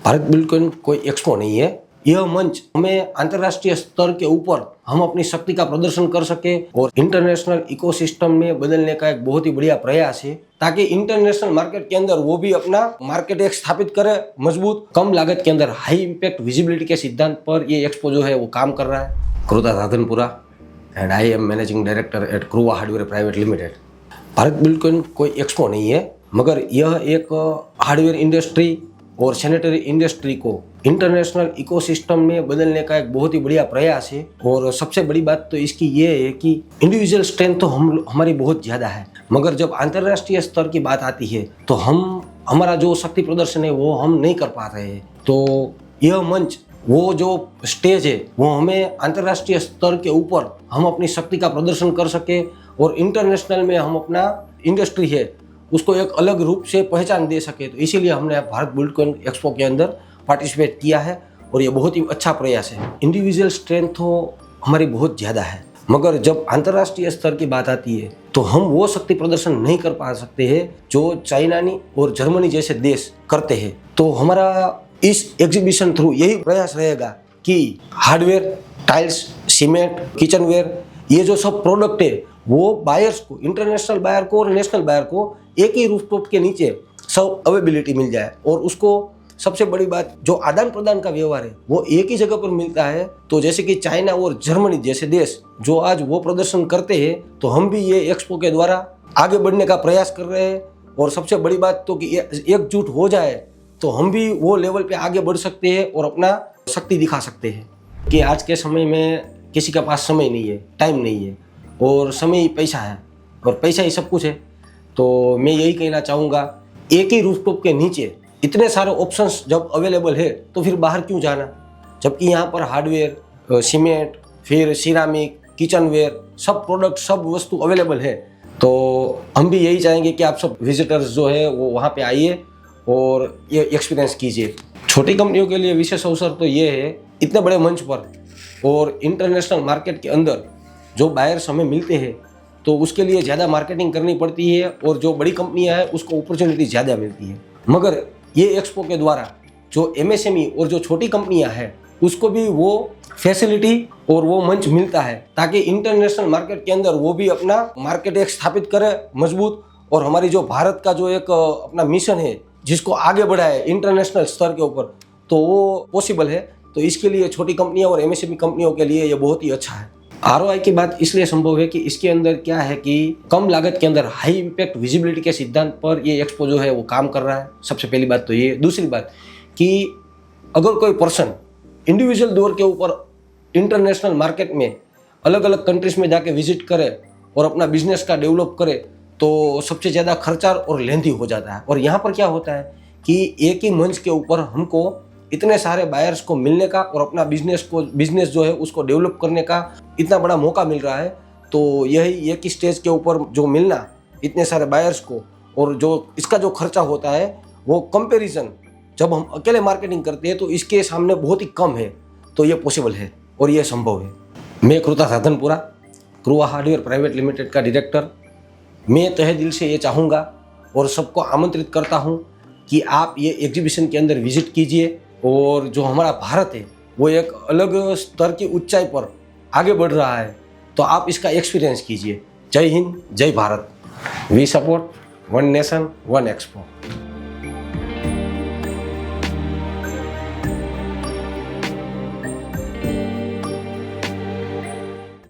भारत बिल्कुल कोई एक्सपो नहीं है। यह मंच हमें अंतर्राष्ट्रीय स्तर के ऊपर हम अपनी शक्ति का प्रदर्शन कर सके और इंटरनेशनल इकोसिस्टम में बदलने का एक बहुत ही बढ़िया प्रयास है, ताकि इंटरनेशनल मार्केट के अंदर वो भी अपना मार्केट एक स्थापित करे मजबूत, कम लागत के अंदर हाई इम्पैक्ट विजिबिलिटी के सिद्धांत पर ये एक्सपो जो है वो काम कर रहा है। Kruta Sadhanpura and I am managing director at Kruva hardware private limited. Bharat बिल्कुल कोई एक्सपो नहीं है, मगर यह एक हार्डवेयर इंडस्ट्री और सैनिटरी इंडस्ट्री को इंटरनेशनल इकोसिस्टम में बदलने का एक बहुत ही बढ़िया प्रयास है। और सबसे बड़ी बात तो इसकी ये है कि इंडिविजुअल स्ट्रेंथ तो हमारी बहुत ज़्यादा है, मगर जब अंतर्राष्ट्रीय स्तर की बात आती है तो हमारा जो शक्ति प्रदर्शन है वो हम नहीं कर पा रहे हैं। तो यह मंच, वो जो स्टेज है, वो हमें अंतर्राष्ट्रीय स्तर के ऊपर हम अपनी शक्ति का प्रदर्शन कर सके और इंटरनेशनल में हम अपना इंडस्ट्री है उसको एक अलग रूप से पहचान दे सके। तो इसीलिए हमने भारत बिल्डकॉन एक्सपो के अंदर पार्टिसिपेट किया है और ये बहुत ही अच्छा प्रयास है। इंडिविजुअल स्ट्रेंथ तो हमारी बहुत ज़्यादा है, मगर जब अंतर्राष्ट्रीय स्तर की बात आती है तो हम वो शक्ति प्रदर्शन नहीं कर पा सकते हैं जो चाइना और जर्मनी जैसे देश करते हैं। तो हमारा इस एग्जीबिशन थ्रू यही प्रयास रहेगा कि हार्डवेयर, टाइल्स, सीमेंट, किचनवेयर, ये जो सब प्रोडक्ट है वो बायर्स को, इंटरनेशनल बायर को और नेशनल बायर को एक ही रूफटॉप के नीचे सब अवेलेबिलिटी मिल जाए। और उसको सबसे बड़ी बात, जो आदान प्रदान का व्यवहार है वो एक ही जगह पर मिलता है। तो जैसे कि चाइना और जर्मनी जैसे देश जो आज वो प्रदर्शन करते हैं, तो हम भी ये एक्सपो के द्वारा आगे बढ़ने का प्रयास कर रहे हैं। और सबसे बड़ी बात तो कि एकजुट हो जाए तो हम भी वो लेवल पे आगे बढ़ सकते हैं और अपना शक्ति दिखा सकते हैं। कि आज के समय में किसी के पास समय नहीं है, टाइम नहीं है, और समय ही पैसा है और पैसा ही सब कुछ है। तो मैं यही कहना चाहूँगा, एक ही रूफटॉप के नीचे इतने सारे ऑप्शंस जब अवेलेबल है तो फिर बाहर क्यों जाना, जबकि यहाँ पर हार्डवेयर, सीमेंट, फिर सिरामिक, किचनवेयर, सब प्रोडक्ट, सब वस्तु अवेलेबल है। तो हम भी यही चाहेंगे कि आप सब विजिटर्स जो है वो वहाँ पे आइए और ये एक्सपीरियंस कीजिए। छोटी कंपनियों के लिए विशेष अवसर तो ये है, इतने बड़े मंच पर और इंटरनेशनल मार्केट के अंदर जो बायर्स हमें मिलते हैं तो उसके लिए ज़्यादा मार्केटिंग करनी पड़ती है और जो बड़ी कंपनियां हैं उसको अपॉर्चुनिटी ज़्यादा मिलती है। मगर ये एक्सपो के द्वारा जो एमएसएमई और जो छोटी कंपनियां हैं उसको भी वो फैसिलिटी और वो मंच मिलता है, ताकि इंटरनेशनल मार्केट के अंदर वो भी अपना मार्केट एक स्थापित करे मजबूत। और हमारी जो भारत का जो एक अपना मिशन है जिसको आगे बढ़ाए इंटरनेशनल स्तर के ऊपर, तो वो पॉसिबल है। तो इसके लिए छोटी कंपनियां और एमएसएमई कंपनियों के लिए ये बहुत ही अच्छा है। आरओआई की बात इसलिए संभव है कि इसके अंदर क्या है कि कम लागत के अंदर हाई इम्पैक्ट विजिबिलिटी के सिद्धांत पर ये एक्सपो जो है वो काम कर रहा है। सबसे पहली बात तो ये। दूसरी बात कि अगर कोई पर्सन इंडिविजुअल दौर के ऊपर इंटरनेशनल मार्केट में अलग अलग कंट्रीज में जाके विजिट करे और अपना बिजनेस का डेवलप करे तो सबसे ज़्यादा खर्चा और लेंथी हो जाता है। और यहाँ पर क्या होता है कि एक ही मंच के ऊपर हमको इतने सारे बायर्स को मिलने का और अपना बिजनेस जो है उसको डेवलप करने का इतना बड़ा मौका मिल रहा है। तो यही एक ही स्टेज के ऊपर जो मिलना इतने सारे बायर्स को, और जो इसका जो खर्चा होता है वो कंपैरिजन जब हम अकेले मार्केटिंग करते हैं तो इसके सामने बहुत ही कम है। तो ये पॉसिबल है और ये संभव है। मैं क्रुता साधनपुरा, क्रुवा हार्डवेयर प्राइवेट लिमिटेड का डायरेक्टर, मैं तहे दिल से ये चाहूँगा और सबको आमंत्रित करता हूँ कि आप ये एग्जीबिशन के अंदर विजिट कीजिए। और जो हमारा भारत है वो एक अलग स्तर की ऊंचाई पर आगे बढ़ रहा है, तो आप इसका एक्सपीरियंस कीजिए। जय हिंद, जय Bharat. We support one nation one expo.